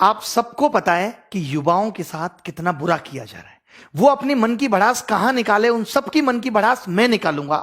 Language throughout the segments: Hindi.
आप सबको पता है कि युवाओं के साथ कितना बुरा किया जा रहा है। वो अपनी मन की भड़ास कहां निकाले, उन सबकी मन की भड़ास मैं निकालूंगा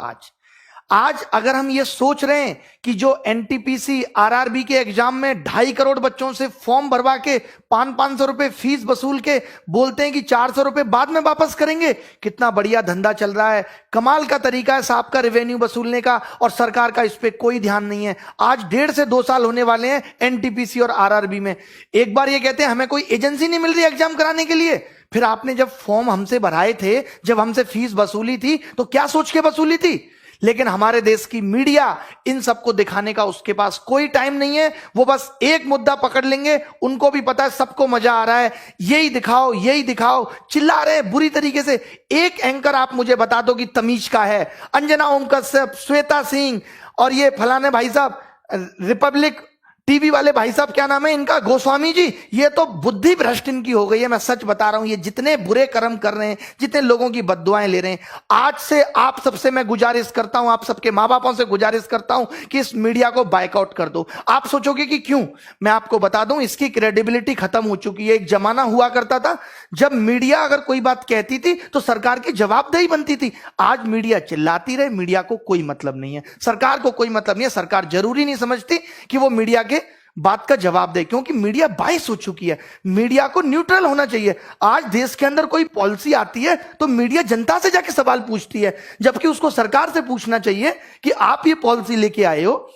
आज अगर हम ये सोच रहे हैं कि जो एनटीपीसी आरआरबी के एग्जाम में 2.5 करोड़ बच्चों से फॉर्म भरवा के 500 रुपए फीस वसूल के बोलते हैं कि 400 रुपए बाद में वापस करेंगे, कितना बढ़िया धंधा चल रहा है, कमाल का तरीका है साहब का रेवेन्यू वसूलने का, और सरकार का इस पे कोई ध्यान नहीं है। आज 1.5 से 2 साल होने वाले हैं एनटीपीसी और आरआरबी में। एक बार ये कहते हैं हमें कोई एजेंसी नहीं मिल रही एग्जाम कराने के लिए, फिर आपने जब फॉर्म हमसे भराए थे, जब हमसे फीस वसूली थी, तो क्या सोच के वसूली थी? लेकिन हमारे देश की मीडिया इन सबको दिखाने का उसके पास कोई टाइम नहीं है। वो बस एक मुद्दा पकड़ लेंगे, उनको भी पता है सबको मजा आ रहा है, यही दिखाओ यही दिखाओ, चिल्ला रहे हैं बुरी तरीके से। एक एंकर आप मुझे बता दो कि तमीज का है, अंजना ओम कश्यप, श्वेता सिंह और ये फलाने भाई साहब रिपब्लिक टीवी वाले भाई साहब, क्या नाम है इनका, गोस्वामी जी, ये तो बुद्धि भ्रष्ट इनकी हो गई है। मैं सच बता रहा हूं, ये जितने बुरे कर्म कर रहे हैं, जितने लोगों की बद्दुआएं ले रहे हैं, आज से आप सबसे मैं गुजारिश करता हूं, आप सबके मां बापों से गुजारिश करता हूं कि इस मीडिया को बाइकआउट कर दो। आप सोचोगे कि क्यों, मैं आपको बता दूं, इसकी क्रेडिबिलिटी खत्म हो चुकी है। एक जमाना हुआ करता था जब मीडिया अगर कोई बात कहती थी तो सरकार की जवाबदेही बनती थी। आज मीडिया चिल्लाती रहे, मीडिया को कोई मतलब नहीं है, सरकार को कोई मतलब नहीं है। सरकार जरूरी नहीं समझती कि वो मीडिया बात का जवाब दे, क्योंकि मीडिया बाइस हो चुकी है। मीडिया को न्यूट्रल होना चाहिए। आज देश के अंदर कोई पॉलिसी आती है तो मीडिया जनता से जाके सवाल पूछती है, जबकि उसको सरकार से पूछना चाहिए कि आप ये पॉलिसी लेके आए हो,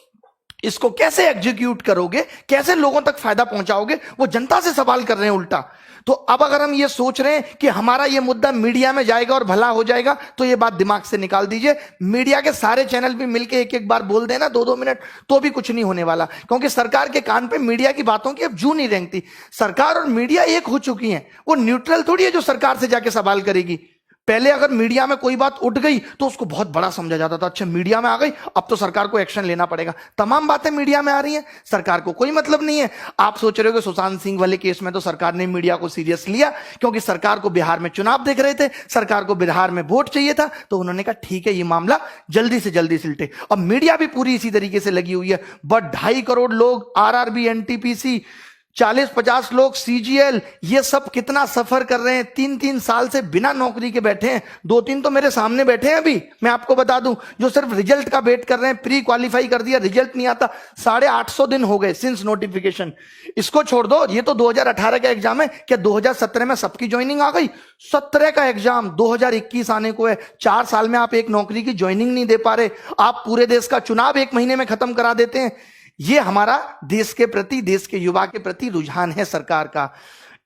इसको कैसे एग्जीक्यूट करोगे, कैसे लोगों तक फायदा पहुंचाओगे। वो जनता से सवाल कर रहे हैं उल्टा। तो अब अगर हम ये सोच रहे हैं कि हमारा ये मुद्दा मीडिया में जाएगा और भला हो जाएगा, तो ये बात दिमाग से निकाल दीजिए। मीडिया के सारे चैनल भी मिलके एक एक बार बोल देना 2-2 मिनट, तो भी कुछ नहीं होने वाला, क्योंकि सरकार के कान पे मीडिया की बातों की अब जू नहीं रेंगती। सरकार और मीडिया एक हो चुकी हैं, वो न्यूट्रल थोड़ी है जो सरकार से जाके सवाल करेगी। पहले अगर मीडिया में कोई बात उठ गई तो उसको बहुत बड़ा समझा जाता था, अच्छा मीडिया में आ गई अब तो सरकार को एक्शन लेना पड़ेगा। तमाम बातें मीडिया में आ रही हैं, सरकार को कोई मतलब नहीं है। आप सोच रहे हो कि सुशांत सिंह वाले केस में तो सरकार ने मीडिया को सीरियस लिया, क्योंकि सरकार को बिहार में चुनाव देख रहे थे, सरकार को बिहार में वोट चाहिए था, तो उन्होंने कहा ठीक है ये मामला जल्दी से जल्दी सिलटे। अब मीडिया भी पूरी इसी तरीके से लगी हुई है। बट 2.5 करोड़ लोग आरआरबी, एनटीपीसी, 40-50 लोग सीजीएल, ये सब कितना सफर कर रहे हैं, 3-3 साल से बिना नौकरी के बैठे हैं। 2-3 तो मेरे सामने बैठे हैं अभी, मैं आपको बता दूं, जो सिर्फ रिजल्ट का वेट कर रहे हैं। प्री क्वालिफाई कर दिया, रिजल्ट नहीं आता, 850 दिन हो गए सिंस नोटिफिकेशन। इसको छोड़ दो, ये तो 2018 का एग्जाम है, क्या 2017 में सबकी ज्वाइनिंग आ गई? 17 का एग्जाम 2021 आने को है। 4 साल में आप एक नौकरी की ज्वाइनिंग नहीं दे पा रहे। आप पूरे देश का चुनाव 1 महीने में खत्म करा देते हैं। ये हमारा देश के प्रति, देश के युवा के प्रति रुझान है सरकार का।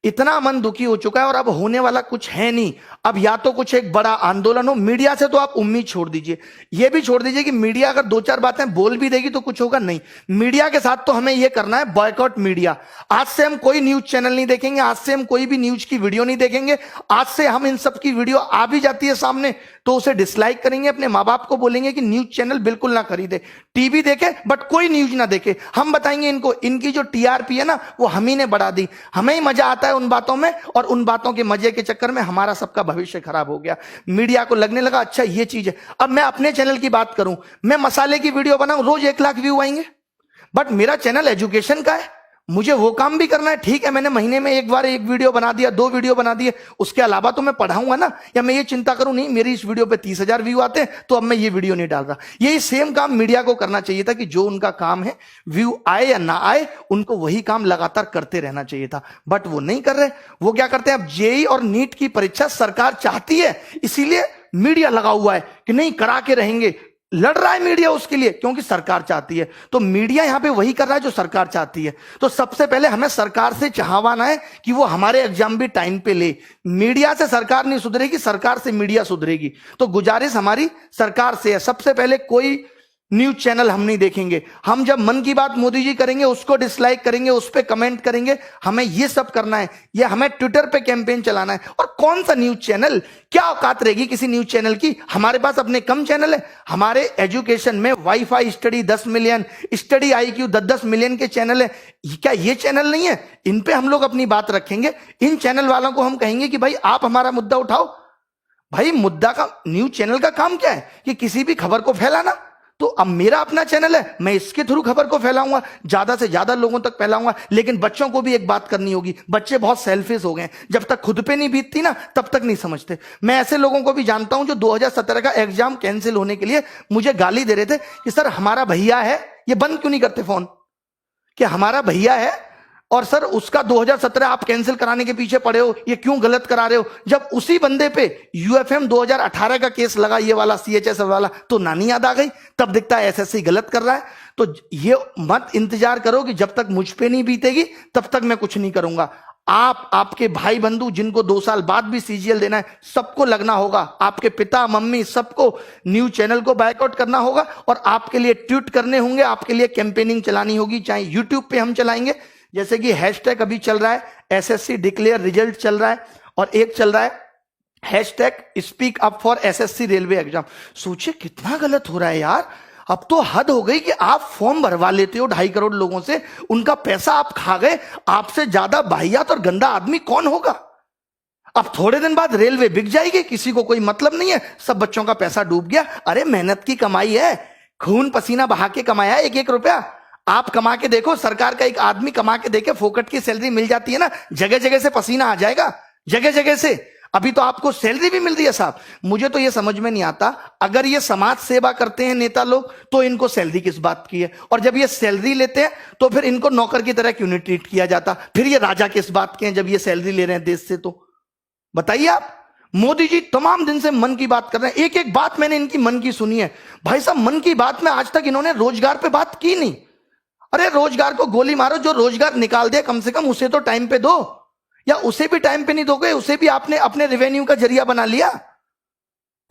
इतना मन दुखी हो चुका है, और अब होने वाला कुछ है नहीं। अब या तो कुछ एक बड़ा आंदोलन हो, मीडिया से तो आप उम्मीद छोड़ दीजिए, ये भी छोड़ दीजिए कि मीडिया अगर 2-4 बातें बोल भी देगी तो कुछ होगा नहीं। मीडिया के साथ तो हमें यह करना है, बॉयकॉट मीडिया। आज से हम कोई न्यूज चैनल नहीं देखेंगे, आज से हम कोई भी न्यूज की वीडियो नहीं देखेंगे। आज से हम इन सब की वीडियो आ भी जाती है सामने तो उसे डिसलाइक करेंगे, अपने माँ बाप को बोलेंगे कि न्यूज चैनल बिल्कुल ना खरीदे, टीवी देखे बट कोई न्यूज ना देखे। हम बताएंगे इनको, इनकी जो टीआरपी है ना वो हम ही ने बढ़ा दी, हमें ही मजा आता है उन बातों में, और उन बातों के मजे के चक्कर में हमारा सबका भविष्य खराब हो गया। मीडिया को लगने लगा अच्छा ये चीज है। अब मैं अपने चैनल की बात करूं, मैं मसाले की वीडियो बनाऊं, रोज 1 लाख व्यू आएंगे, बट मेरा चैनल एजुकेशन का है, मुझे वो काम भी करना है। ठीक है, मैंने महीने में एक बार 1 वीडियो बना दिया, 2 वीडियो बना दिए, उसके अलावा तो मैं पढ़ाऊंगा ना। या मैं ये चिंता करूं नहीं मेरी इस वीडियो पे 30,000 व्यू आते हैं तो अब मैं ये वीडियो नहीं डाल रहा। यही सेम काम मीडिया को करना चाहिए था कि जो उनका काम है, व्यू आए या ना आए, उनको वही काम लगातार करते रहना चाहिए था, बट वो नहीं कर रहे। वो क्या करते हैं, अब जेईई और नीट की परीक्षा सरकार चाहती है, इसीलिए मीडिया लगा हुआ है कि नहीं करा के रहेंगे। लड़ रहा है मीडिया उसके लिए, क्योंकि सरकार चाहती है। तो मीडिया यहां पे वही कर रहा है जो सरकार चाहती है। तो सबसे पहले हमें सरकार से चाहवाना है कि वो हमारे एग्जाम भी टाइम पे ले। मीडिया से सरकार नहीं सुधरेगी, सरकार से मीडिया सुधरेगी। तो गुजारिश हमारी सरकार से है, सबसे पहले कोई न्यूज चैनल हम नहीं देखेंगे। हम जब मन की बात मोदी जी करेंगे उसको डिसलाइक करेंगे, उस पर कमेंट करेंगे, हमें ये सब करना है। ये हमें ट्विटर पे कैंपेन चलाना है। और कौन सा न्यूज चैनल, क्या औकात रहेगी किसी न्यूज चैनल की? हमारे पास अपने कम चैनल है। हमारे एजुकेशन में wifi study 10 million, study IQ 10-10 million के चैनल है। क्या ये चैनल नहीं है? इन पे हम लोग अपनी बात रखेंगे। इन चैनल वालों को हम कहेंगे कि भाई आप हमारा मुद्दा उठाओ। भाई मुद्दा का, न्यूज चैनल का काम क्या है कि किसी भी खबर को फैलाना। तो अब मेरा अपना चैनल है, मैं इसके थ्रू खबर को फैलाऊंगा, ज्यादा से ज्यादा लोगों तक फैलाऊंगा। लेकिन बच्चों को भी एक बात करनी होगी, बच्चे बहुत सेल्फिश हो गए, जब तक खुद पे नहीं बीतती ना तब तक नहीं समझते। मैं ऐसे लोगों को भी जानता हूं जो 2017 का एग्जाम कैंसिल होने के लिए मुझे गाली दे रहे थे कि सर हमारा भैया है, ये बंद क्यों नहीं करते फोन, कि हमारा भैया है और सर उसका 2017 आप कैंसिल कराने के पीछे पड़े हो, ये क्यों गलत करा रहे हो। जब उसी बंदे पे यूएफएम 2018 का केस लगा, ये वाला सीएचएस वाला, तो नानी याद आ गई, तब दिखता है एसएससी गलत कर रहा है। तो ये मत इंतजार करो कि जब तक मुझ पे नहीं बीतेगी तब तक मैं कुछ नहीं करूंगा। आप, आपके भाई बंधु जिनको 2 साल बाद भी सीजीएल देना है, सबको लगना होगा, आपके पिता मम्मी सबको न्यूज चैनल को बायकॉट करना होगा और आपके लिए ट्वीट करने होंगे, आपके लिए कैंपेनिंग चलानी होगी। चाहे यूट्यूब पे हम चलाएंगे, जैसे कि हैशटैग अभी चल रहा है एसएससी डिक्लेयर रिजल्ट चल रहा है, और एक चल रहा है hashtag speak up for SSC railway exam. सोचिए कितना गलत हो रहा है यार। अब तो हद हो गई कि आप फॉर्म भरवा लेते हो 2.5 करोड़ लोगों से, उनका पैसा आप खा गए, आपसे ज्यादा वाहियात और गंदा आदमी कौन होगा। अब थोड़े दिन बाद रेलवे बिक जाएगी, किसी को कोई मतलब नहीं है, सब बच्चों का पैसा डूब गया। अरे मेहनत की कमाई है, खून पसीना बहा के कमाया है 1-1 रुपया। आप कमा के देखो, सरकार का एक आदमी कमा के देखे, फोकट की सैलरी मिल जाती है ना, जगह जगह से पसीना आ जाएगा, जगह जगह से। अभी तो आपको सैलरी भी मिल रही है साहब। मुझे तो ये समझ में नहीं आता, अगर ये समाज सेवा करते हैं नेता लोग तो इनको सैलरी किस बात की है, और जब ये सैलरी लेते हैं तो फिर इनको नौकर की तरह क्यों नहीं ट्रीट किया जाता। फिर ये राजा किस बात के हैं जब ये सैलरी ले रहे हैं देश से। तो बताइए आप। मोदी जी तमाम दिन से मन की बात कर रहे हैं, एक एक बात मैंने इनकी मन की सुनी है। भाई साहब मन की बात में आज तक इन्होंने रोजगार पे बात की नहीं। अरे रोजगार को गोली मारो, जो रोजगार निकाल दे कम से कम उसे तो टाइम पे दो, या उसे भी टाइम पे नहीं दोगे, उसे भी आपने अपने रेवेन्यू का जरिया बना लिया।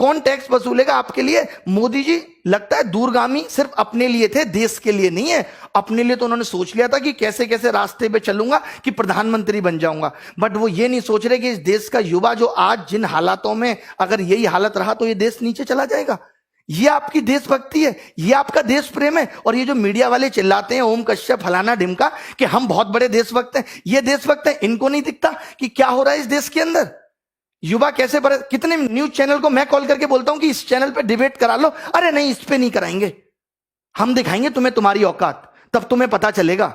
कौन टैक्स वसूलेगा आपके लिए। मोदी जी लगता है दूरगामी सिर्फ अपने लिए थे, देश के लिए नहीं है। अपने लिए तो उन्होंने सोच लिया था कि कैसे कैसे रास्ते पे चलूंगा कि प्रधानमंत्री बन जाऊंगा, बट वो ये नहीं सोच रहे कि इस देश का युवा जो आज जिन हालातों में, अगर यही हालत रहा तो ये देश नीचे चला जाएगा। ये आपकी देशभक्ति है, ये आपका देश प्रेम है। और ये जो मीडिया वाले चिल्लाते हैं ओम कश्यप फलाना ढिमका कि हम बहुत बड़े देशभक्त हैं, ये देशभक्त हैं, इनको नहीं दिखता कि क्या हो रहा है इस देश के अंदर। युवा कैसे बड़े, कितने न्यूज चैनल को मैं कॉल करके बोलता हूं कि इस चैनल पे डिबेट करा लो, अरे नहीं इस पे नहीं कराएंगे, हम दिखाएंगे तुम्हें तुम्हारी औकात, तब तुम्हें पता चलेगा।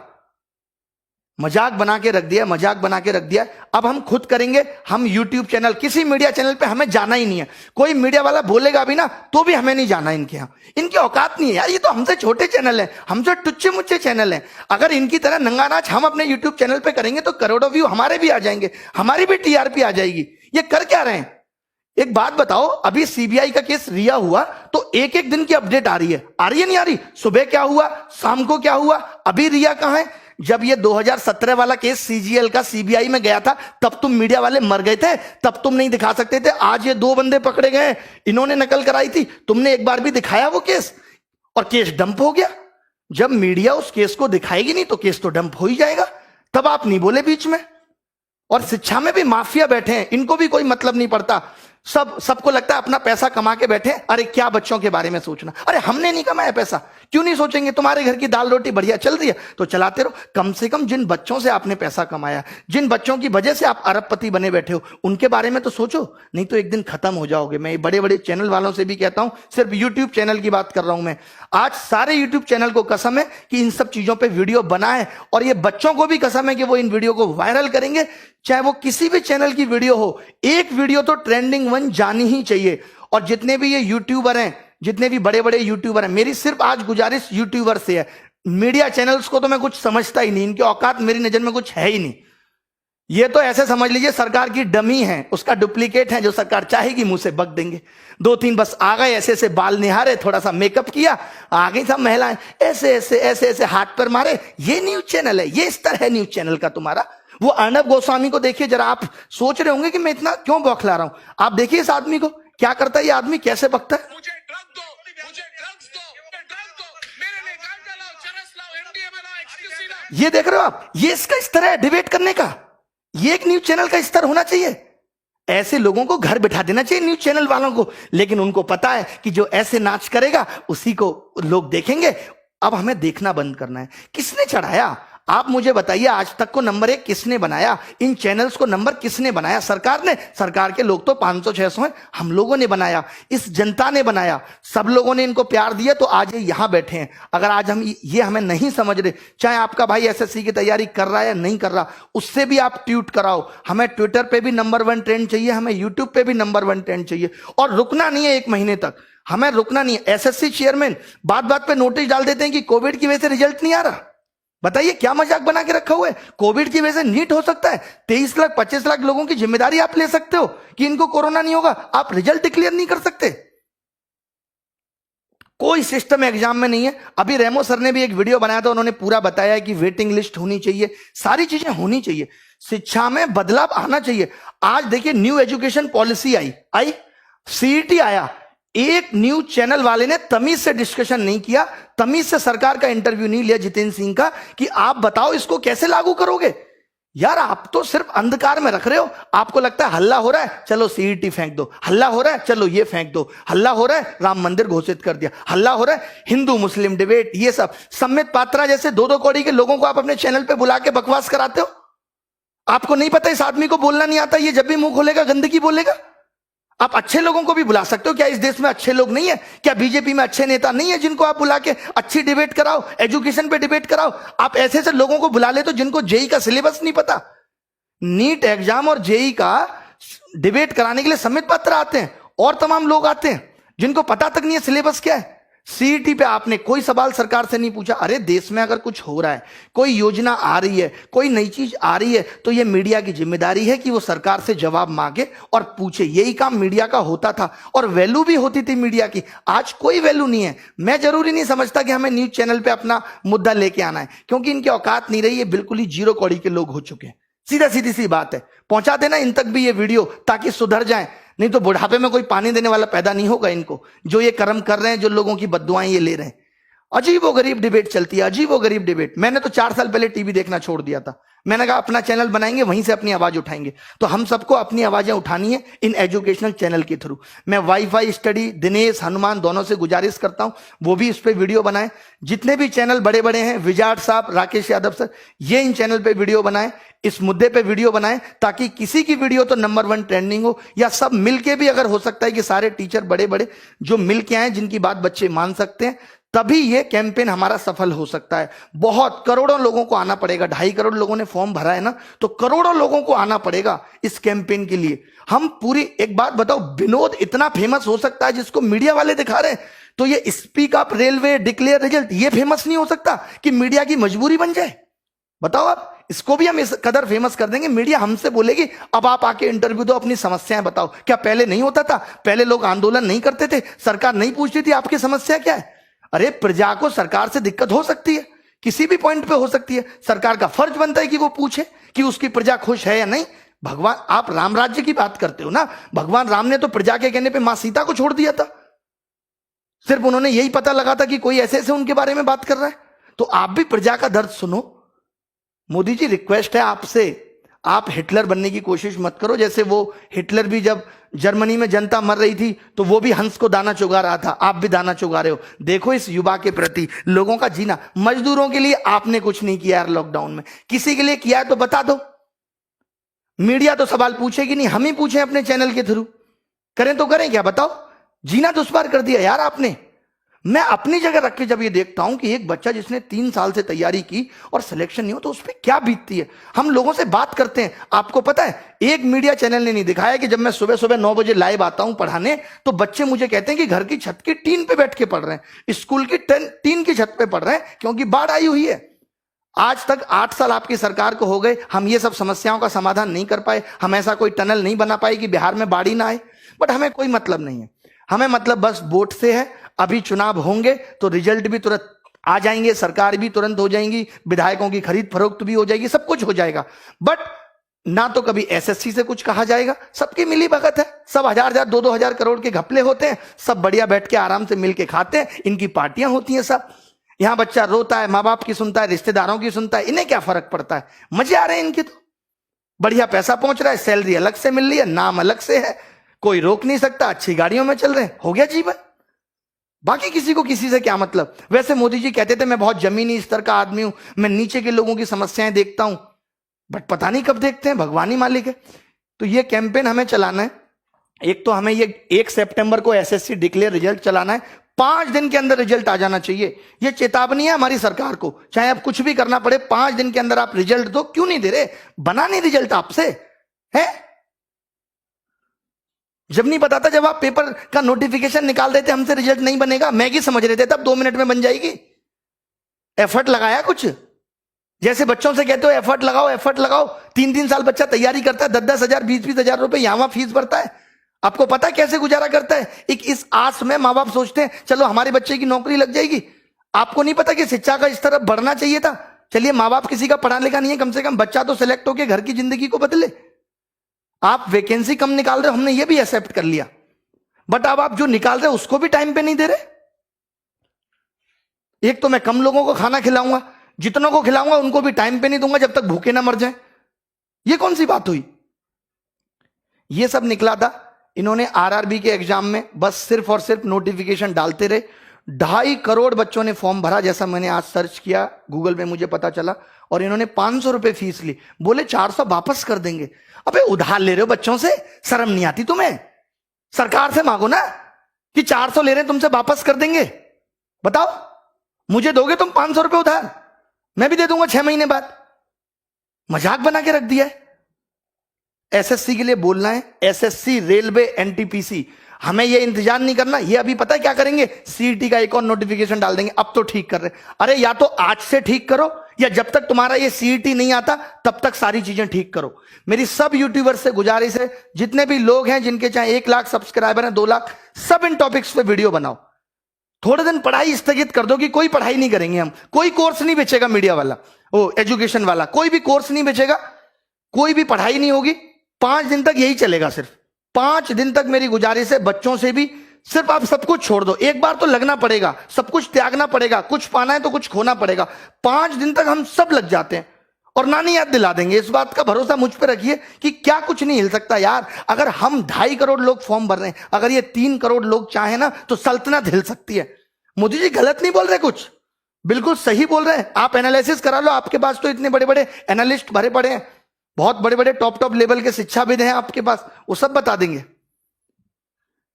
मजाक बना के रख दिया, मजाक बना के रख दिया। अब हम खुद करेंगे, हम यूट्यूब चैनल, किसी मीडिया चैनल पे हमें जाना ही नहीं है। कोई मीडिया वाला बोलेगा भी ना तो भी हमें नहीं जाना इनके यहाँ, इनकी औकात नहीं है यार। ये तो हमसे छोटे चैनल है, हमसे टुच्चे मुच्चे चैनल है। अगर इनकी तरह नंगा नाच हम अपने यूट्यूब चैनल पे करेंगे तो करोड़ों व्यू हमारे भी आ जाएंगे, हमारी भी टीआरपी आ जाएगी। ये कर क्या रहे हैं। एक बात बताओ, अभी सीबीआई का केस रिया हुआ तो एक एक दिन की अपडेट आ रही है नहीं आ रही। सुबह क्या हुआ, शाम को क्या हुआ, अभी रिया कहां है। जब ये 2017 वाला केस सीजीएल का सीबीआई में गया था तब तुम मीडिया वाले मर गए थे, तब तुम नहीं दिखा सकते थे। आज ये 2 बंदे पकड़े गए, इन्होंने नकल कराई थी, तुमने एक बार भी दिखाया वो केस, और केस डंप हो गया। जब मीडिया उस केस को दिखाएगी नहीं तो केस तो डंप हो ही जाएगा। तब आप नहीं बोले बीच में। और शिक्षा में भी माफिया बैठे हैं, इनको भी कोई मतलब नहीं पड़ता। सबको लगता है अपना पैसा कमा के बैठे। अरे क्या बच्चों के बारे में सोचना, अरे हमने नहीं कमाया पैसा, क्यों नहीं सोचेंगे। तुम्हारे घर की दाल रोटी बढ़िया चल रही है तो चलाते रहो। कम से कम जिन बच्चों से आपने पैसा कमाया, जिन बच्चों की वजह से आप अरबपति बने बैठे हो, उनके बारे में तो सोचो, नहीं तो एक दिन खत्म हो जाओगे। मैं बड़े बड़े चैनल वालों से भी कहता हूं, सिर्फ यूट्यूब चैनल की बात कर रहा हूं मैं। आज सारे यूट्यूब चैनल को कसम है कि इन सब चीजों पर वीडियो बनाए, और ये बच्चों को भी कसम है कि वो इन वीडियो को वायरल करेंगे। चाहे वो किसी भी चैनल की वीडियो हो, एक वीडियो तो ट्रेंडिंग 1 जानी ही चाहिए। और जितने भी ये यूट्यूबर हैं, जितने भी बड़े बड़े यूट्यूबर हैं, मेरी सिर्फ आज गुजारिश यूट्यूबर से है। मीडिया चैनल्स को तो मैं कुछ समझता ही नहीं, इनकी औकात मेरी नजर में कुछ है ही नहीं। ये तो ऐसे समझ लीजिए सरकार की डमी है, उसका डुप्लीकेट है, जो सरकार चाहेगी मुंह से बक देंगे। 2-3 बस आ गए, ऐसे ऐसे बाल निहारे, थोड़ा सा मेकअप किया, आ गई सब महिलाएं, ऐसे ऐसे ऐसे ऐसे हाथ पर मारे। ये न्यूज चैनल है, ये स्तर है न्यूज चैनल का तुम्हारा। वो अर्णब गोस्वामी को देखिए जरा, आप सोच रहे होंगे कि मैं इतना क्यों बौखला रहा हूं। आप देखिए इस आदमी को, क्या करता है ये आदमी, कैसे बकता है। मुझे ड्रग्स दो, मुझे ड्रग्स दो, मेरे लिए गांजा लाओ, चरस लाओ, एमडीएमए लाओ, एक्सक्यूसी लाओ। ये देख रहे हो आप, ये इसका स्तर है डिबेट करने का। ये एक न्यूज चैनल का स्तर होना चाहिए। ऐसे लोगों को घर बिठा देना चाहिए न्यूज चैनल वालों को। लेकिन उनको पता है कि जो ऐसे नाच करेगा उसी को लोग देखेंगे। अब हमें देखना बंद करना है। किसने चढ़ाया, आप मुझे बताइए, आज तक को नंबर 1 किसने बनाया? इन चैनल्स को नंबर किसने बनाया? सरकार ने। सरकार के लोग तो 500-600 हैं, हम लोगों ने बनाया, इस जनता ने बनाया, सब लोगों ने इनको प्यार दिया तो आज ये यहां बैठे हैं। अगर आज हम ये हमें नहीं समझ रहे, चाहे आपका भाई एसएससी की तैयारी कर रहा है या नहीं कर रहा, उससे भी आप ट्वीट कराओ। हमें ट्विटर पे भी नंबर 1 ट्रेंड चाहिए, हमें यूट्यूब पे भी नंबर 1 ट्रेंड चाहिए, और रुकना नहीं है 1 महीने तक, हमें रुकना नहीं है। एसएससी चेयरमैन बात बात पे नोटिस डाल देते हैं कि कोविड की वजह से रिजल्ट नहीं आ रहा। बताइए क्या मजाक बना के रखा हुआ है? कोविड की वजह से नीट हो सकता है? 23 लाख 25 लाख लोगों की जिम्मेदारी आप ले सकते हो कि इनको कोरोना नहीं होगा, आप रिजल्ट डिक्लेयर नहीं कर सकते? कोई सिस्टम एग्जाम में नहीं है। अभी रेमो सर ने भी एक वीडियो बनाया था, उन्होंने पूरा बताया कि वेटिंग लिस्ट होनी चाहिए, सारी चीजें होनी चाहिए, शिक्षा में बदलाव आना चाहिए। आज देखिए न्यू एजुकेशन पॉलिसी आई, सीईटी आया, एक न्यूज चैनल वाले ने तमीज से डिस्कशन नहीं किया, तमीज से सरकार का इंटरव्यू नहीं लिया जितेंद्र सिंह का कि आप बताओ इसको कैसे लागू करोगे। यार आप तो सिर्फ अंधकार में रख रहे हो। आपको लगता है हल्ला हो रहा है, चलो सीईटी फेंक दो, हल्ला हो रहा है चलो ये फेंक दो, हल्ला हो रहा है राम मंदिर घोषित कर दिया, हल्ला हो रहा है हिंदू मुस्लिम डिबेट, ये सब। सम्मित पात्रा जैसे 2-2 कौड़ी के लोगों को आप अपने चैनल पे बुला के बकवास कराते हो। आपको नहीं पता इस आदमी को बोलना नहीं आता, ये जब भी मुंह खोलेगा गंदगी बोलेगा। आप अच्छे लोगों को भी बुला सकते हो। क्या इस देश में अच्छे लोग नहीं है? क्या बीजेपी में अच्छे नेता नहीं है जिनको आप बुला के अच्छी डिबेट कराओ, एजुकेशन पे डिबेट कराओ? आप ऐसे ऐसे लोगों को बुला ले तो जिनको जेई का सिलेबस नहीं पता, नीट एग्जाम और जेई का डिबेट कराने के लिए सम्मित पात्र आते हैं और तमाम लोग आते हैं जिनको पता तक नहीं है सिलेबस क्या है। सीईटी पे आपने कोई सवाल सरकार से नहीं पूछा। अरे देश में अगर कुछ हो रहा है, कोई योजना आ रही है, कोई नई चीज आ रही है, तो ये मीडिया की जिम्मेदारी है कि वो सरकार से जवाब मांगे और पूछे। यही काम मीडिया का होता था और वैल्यू भी होती थी मीडिया की। आज कोई वैल्यू नहीं है। मैं जरूरी नहीं समझता कि हमें न्यूज चैनल पे अपना मुद्दा लेके आना है, क्योंकि इनकी औकात नहीं रही है, बिल्कुल ही 0 कौड़ी के लोग हो चुके हैं। सीधी सी बात है, पहुंचा देना इन तक भी ये वीडियो ताकि सुधर जाए, नहीं तो बुढ़ापे में कोई पानी देने वाला पैदा नहीं होगा इनको, जो ये कर्म कर रहे हैं, जो लोगों की बद्दुआएं ये ले रहे हैं। अजीबो गरीब डिबेट चलती है, अजीबो गरीब डिबेट। मैंने तो 4 साल पहले टीवी देखना छोड़ दिया था। मैंने कहा अपना चैनल बनाएंगे, वहीं से अपनी आवाज उठाएंगे। तो हम सबको अपनी आवाजें उठानी है इन एजुकेशनल चैनल के थ्रू। मैं वाईफाई स्टडी, दिनेश, हनुमान दोनों से गुजारिश करता हूं वो भी इस पे वीडियो बनाएं। जितने भी चैनल बड़े बड़े हैं, विजाट साहब, राकेश यादव सर, ये इन चैनल पे वीडियो बनाएं, इस मुद्दे पे वीडियो बनाएं, ताकि किसी की वीडियो तो नंबर 1 ट्रेंडिंग हो, या सब मिलके भी, अगर हो सकता है कि सारे टीचर बड़े बड़े जो मिलके आए, जिनकी बात बच्चे मान सकते हैं, तभी ये कैंपेन हमारा सफल हो सकता है। बहुत करोड़ों लोगों को आना पड़ेगा। 2.5 करोड़ लोगों ने फॉर्म भरा है ना, तो करोड़ों लोगों को आना पड़ेगा इस कैंपेन के लिए। हम पूरी, एक बात बताओ, विनोद इतना फेमस हो सकता है जिसको मीडिया वाले दिखा रहे हैं, तो ये speak up railway declare result ये फेमस नहीं हो सकता कि मीडिया की मजबूरी बन जाए? बताओ आप, इसको भी हम इस कदर फेमस कर देंगे, मीडिया हमसे बोलेगी अब आप आके इंटरव्यू दो, अपनी समस्याएं बताओ। क्या पहले नहीं होता था? पहले लोग आंदोलन नहीं करते थे, सरकार नहीं पूछती थी आपकी समस्या क्या है? अरे प्रजा को सरकार से दिक्कत हो सकती है, किसी भी पॉइंट पे हो सकती है। सरकार का फर्ज बनता है कि वो पूछे कि उसकी प्रजा खुश है या नहीं। भगवान, आप राम राज्य की बात करते हो ना, भगवान राम ने तो प्रजा के कहने पे मां सीता को छोड़ दिया था। सिर्फ उन्होंने यही पता लगा था कि कोई ऐसे ऐसे उनके बारे में बात कर रहा है। तो आप भी प्रजा का दर्द सुनो। मोदी जी, रिक्वेस्ट है आपसे, आप हिटलर बनने की कोशिश मत करो। जैसे वो हिटलर भी जब जर्मनी में जनता मर रही थी तो वो भी हंस को दाना चुगा रहा था, आप भी दाना चुगा रहे हो। देखो इस युवा के प्रति, लोगों का जीना। मजदूरों के लिए आपने कुछ नहीं किया यार लॉकडाउन में, किसी के लिए किया है तो बता दो। मीडिया तो सवाल पूछेगी नहीं, हम ही पूछें अपने चैनल के थ्रू। करें तो करें क्या, बताओ? जीना दुश्वार कर दिया यार आपने। मैं अपनी जगह रख के जब ये देखता हूं कि एक बच्चा जिसने 3 साल से तैयारी की और सिलेक्शन नहीं हो, तो उस पर क्या बीतती है। हम लोगों से बात करते हैं, आपको पता है एक मीडिया चैनल ने नहीं दिखाया कि जब मैं सुबह सुबह 9 बजे लाइव आता हूं पढ़ाने, तो बच्चे मुझे कहते हैं कि घर की छत की टीन पे बैठ के पढ़ रहे हैं, स्कूल की टीन की छत पे पढ़ रहे हैं, क्योंकि बाढ़ आई हुई है। आज तक 8 साल आपकी सरकार को हो गए, हम ये सब समस्याओं का समाधान नहीं कर पाए, हम ऐसा कोई टनल नहीं बना पाए कि बिहार में बाढ़ ही ना आए। बट हमें कोई मतलब नहीं है, हमें मतलब बस वोट से है। अभी चुनाव होंगे तो रिजल्ट भी तुरंत आ जाएंगे, सरकार भी तुरंत हो जाएंगी, विधायकों की खरीद फरोख्त भी हो जाएगी, सब कुछ हो जाएगा। बट ना तो कभी एसएससी से कुछ कहा जाएगा, सबकी मिली भगत है, सब 1000-1000 2-2000 करोड़ के घपले होते हैं, सब बढ़िया बैठ के आराम से मिलके खाते हैं, इनकी पार्टियां होती हैं सब। यहां बच्चा रोता है, माँ बाप की सुनता है, रिश्तेदारों की सुनता है, इन्हें क्या फर्क पड़ता है? मजे आ रहे हैं इनके, तो बढ़िया पैसा पहुंच रहा है, सैलरी अलग से मिल रही है, नाम अलग से है, कोई रोक नहीं सकता, अच्छी गाड़ियों में चल रहे हैं, हो गया जीवन। बाकी किसी को किसी से क्या मतलब। वैसे मोदी जी कहते थे मैं बहुत जमीनी स्तर का आदमी हूं, मैं नीचे के लोगों की समस्याएं देखता हूं, बट पता नहीं कब देखते हैं, भगवान ही मालिक है। तो ये कैंपेन हमें चलाना है। एक तो हमें ये 1 सितंबर को एसएससी डिक्लेयर रिजल्ट चलाना है, 5 दिन के अंदर रिजल्ट आ जाना चाहिए। ये चेतावनी है हमारी सरकार को, चाहे अब कुछ भी करना पड़े, 5 दिन के अंदर आप रिजल्ट दो। क्यों नहीं दे रहे? बना नहीं रिजल्ट आपसे है? जब नहीं पता था, जब आप पेपर का नोटिफिकेशन निकाल रहे थे, हमसे रिजल्ट नहीं बनेगा, मैगी समझ रहे थे, तब 2 मिनट में बन जाएगी। एफर्ट लगाया कुछ? जैसे बच्चों से कहते हो एफर्ट लगाओ, एफर्ट लगाओ, 3-3 साल बच्चा तैयारी करता है, 10-10 हजार 20-20 हजार रुपए यहां फीस भरता है। आपको पता है कैसे गुजारा करता है? एक इस आस में मां बाप सोचते हैं चलो हमारे बच्चे की नौकरी लग जाएगी। आपको नहीं पता कि शिक्षा का इस तरफ बढ़ना चाहिए था। चलिए मां बाप किसी का पढ़ा लिखा नहीं है, कम से कम बच्चा तो सिलेक्ट होकर घर की जिंदगी को बदले। आप वैकेंसी कम निकाल रहे हो, हमने ये भी एक्सेप्ट कर लिया, बट अब आप जो निकाल रहे हो उसको भी टाइम पे नहीं दे रहे। एक तो मैं कम लोगों को खाना खिलाऊंगा, जितनों को खिलाऊंगा उनको भी टाइम पे नहीं दूंगा जब तक भूखे ना मर जाएं। ये कौन सी बात हुई? ये सब निकला था। इन्होंने आरआरबी के एग्जाम में बस सिर्फ और सिर्फ नोटिफिकेशन डालते रहे। 2.5 करोड़ बच्चों ने फॉर्म भरा, जैसा मैंने आज सर्च किया गूगल में मुझे पता चला, और इन्होंने 500 रुपए फीस ली। बोले 400 वापस कर देंगे। अबे उधार ले रहे हो बच्चों से, शर्म नहीं आती तुम्हें? सरकार से मांगो ना कि 400 ले रहे हैं तुमसे, वापस कर देंगे। बताओ, मुझे दोगे तुम 500 रुपए उधार, मैं भी दे दूंगा 6 महीने बाद। मजाक बना के रख दिया है। एसएससी के लिए बोलना है, एसएससी, रेलवे, एनटीपीसी, हमें ये इंतजार नहीं करना। ये अभी पता है क्या करेंगे? सीईटी का एक और नोटिफिकेशन डाल देंगे। अब तो ठीक कर रहे, अरे या तो आज से ठीक करो, या जब तक तुम्हारा ये सीईटी नहीं आता तब तक सारी चीजें ठीक करो। मेरी सब यूट्यूबर से गुजारिश है, जितने भी लोग हैं जिनके चाहे 1 लाख सब्सक्राइबर हैं, 2 लाख, सब इन टॉपिक्स पे वीडियो बनाओ। थोड़े दिन पढ़ाई स्थगित कर दो कि कोई पढ़ाई नहीं करेंगे हम, कोई कोर्स नहीं बेचेगा मीडिया वाला, वो एजुकेशन वाला, कोई भी कोर्स नहीं बेचेगा, कोई भी पढ़ाई नहीं होगी। 5 दिन तक यही चलेगा। सिर्फ 5 दिन तक मेरी गुजारिश है, बच्चों से भी सिर्फ आप सब कुछ छोड़ दो। एक बार तो लगना पड़ेगा, सब कुछ त्यागना पड़ेगा, कुछ पाना है तो कुछ खोना पड़ेगा। 5 दिन तक हम सब लग जाते हैं और नानी याद दिला देंगे। इस बात का भरोसा मुझ पर रखिए कि क्या कुछ नहीं हिल सकता यार। अगर हम 2.5 करोड़ लोग फॉर्म भर रहे हैं, अगर ये 3 करोड़ लोग चाहे ना तो सल्तनत हिल सकती है। मोदी जी गलत नहीं बोल रहे, कुछ बिल्कुल सही बोल रहे हैं। आप एनालिसिस करा लो, आपके पास तो इतने बड़े बड़े एनालिस्ट भरे पड़े हैं, बहुत बड़े बड़े टॉप लेवल के शिक्षाविद हैं आपके पास, वो सब बता देंगे।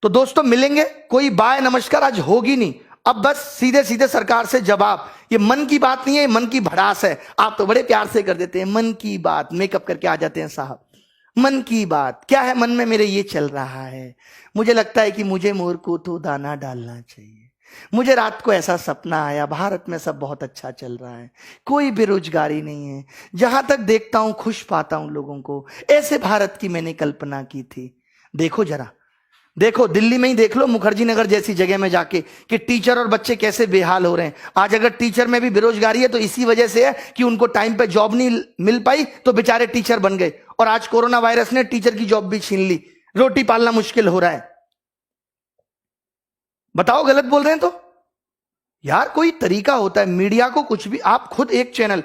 तो दोस्तों मिलेंगे, कोई बाय नमस्कार आज होगी नहीं। अब बस सीधे सीधे सरकार से जवाब। ये मन की बात नहीं है, मन की भड़ास है। आप तो बड़े प्यार से कर देते हैं मन की बात, मेकअप करके आ जाते हैं साहब। मन की बात क्या है? मन में मेरे ये चल रहा है, मुझे लगता है कि मुझे मोर को तो दाना डालना चाहिए। मुझे रात को ऐसा सपना आया, भारत में सब बहुत अच्छा चल रहा है, कोई बेरोजगारी नहीं है, जहां तक देखता हूं खुश पाता हूं लोगों को। ऐसे भारत की मैंने कल्पना की थी। देखो जरा, देखो दिल्ली में ही देख लो, मुखर्जी नगर जैसी जगह में जाके कि टीचर और बच्चे कैसे बेहाल हो रहे हैं। आज अगर टीचर में भी बेरोजगारी है तो इसी वजह से है कि उनको टाइम पे जॉब नहीं मिल पाई, तो बेचारे टीचर बन गए। और आज कोरोना वायरस ने टीचर की जॉब भी छीन ली, रोटी पालना मुश्किल हो रहा है। बताओ गलत बोल रहे हैं तो? यार कोई तरीका होता है। मीडिया को कुछ भी, आप खुद एक चैनल,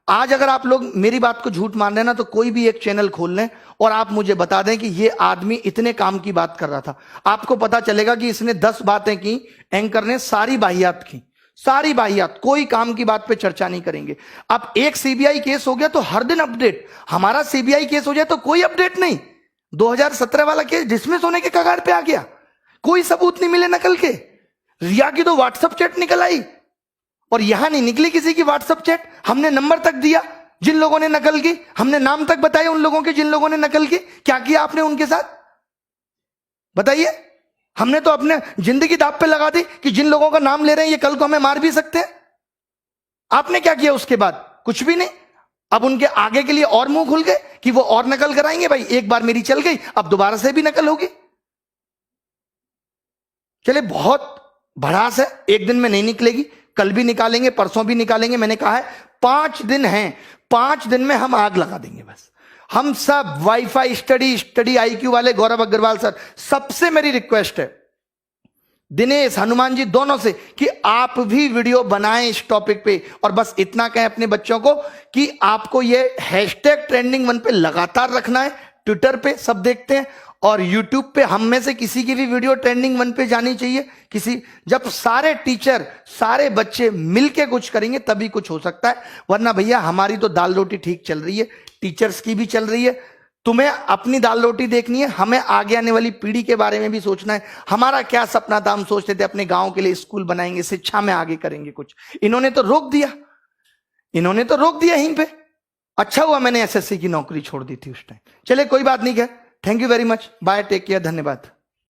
आज अगर आप लोग मेरी बात को झूठ मान रहे हैं ना, तो कोई भी एक चैनल खोल लें और आप मुझे बता दें कि ये आदमी इतने काम की बात कर रहा था। आपको पता चलेगा कि इसने 10 बातें की, एंकर ने सारी बाहियात की, सारी बाहियात, कोई काम की बात पे चर्चा नहीं करेंगे। अब एक सीबीआई केस हो गया तो हर दिन अपडेट, हमारा सीबीआई केस हो जाए तो कोई अपडेट नहीं। 2017 वाला केस डिसमिस होने के कगार पे आ गया, कोई सबूत नहीं मिले नकल के। रिया की तो व्हाट्सएप चैट निकल आई, और यहां नहीं निकली किसी की व्हाट्सएप चैट। हमने नंबर तक दिया जिन लोगों ने नकल की, हमने नाम तक बताए उन लोगों के जिन लोगों ने नकल की। क्या किया आपने उनके साथ बताइए? हमने तो अपने जिंदगी दांव पे लगा दी कि जिन लोगों का नाम ले रहे हैं ये कल को हमें मार भी सकते हैं। आपने क्या किया उसके बाद? कुछ भी नहीं। अब उनके आगे के लिए और मुंह खुल गए कि वो और नकल कराएंगे। भाई एक बार मेरी चल गई, अब दोबारा से भी नकल होगी। चले बहुत भड़ास है, एक दिन में नहीं निकलेगी, कल भी निकालेंगे, परसों भी निकालेंगे। मैंने कहा है 5 दिन हैं, 5 दिन में हम आग लगा देंगे। बस हम सब वाईफाई स्टडी आईक्यू वाले गौरव अग्रवाल सर, सबसे मेरी रिक्वेस्ट है, दिनेश हनुमान जी दोनों से, कि आप भी वीडियो बनाएं इस टॉपिक पे। और बस इतना कहें अपने बच्चों को कि आपको ये हैशटैग ट्रेंडिंग 1 पे लगातार रखना है, ट्विटर पे सब देखते हैं। और YouTube पे हम में से किसी की भी वीडियो ट्रेंडिंग 1 पे जानी चाहिए? जब सारे टीचर, सारे बच्चे मिलके कुछ करेंगे तभी कुछ हो सकता है, वरना भैया हमारी तो दाल रोटी ठीक चल रही है, टीचर्स की भी चल रही है। तुम्हें अपनी दाल रोटी देखनी है, हमें आगे आने वाली पीढ़ी के बारे में भी सोचना है। हमारा क्या सपना था, हम सोचते थे अपने गांव के लिए स्कूल बनाएंगे, शिक्षा में आगे करेंगे कुछ। इन्होंने तो रोक दिया, यहीं पे। अच्छा हुआ मैंने एसएससी की नौकरी छोड़ दी थी उस टाइम। चले कोई बात नहीं है। Thank you very much, bye, take care, धन्यवाद।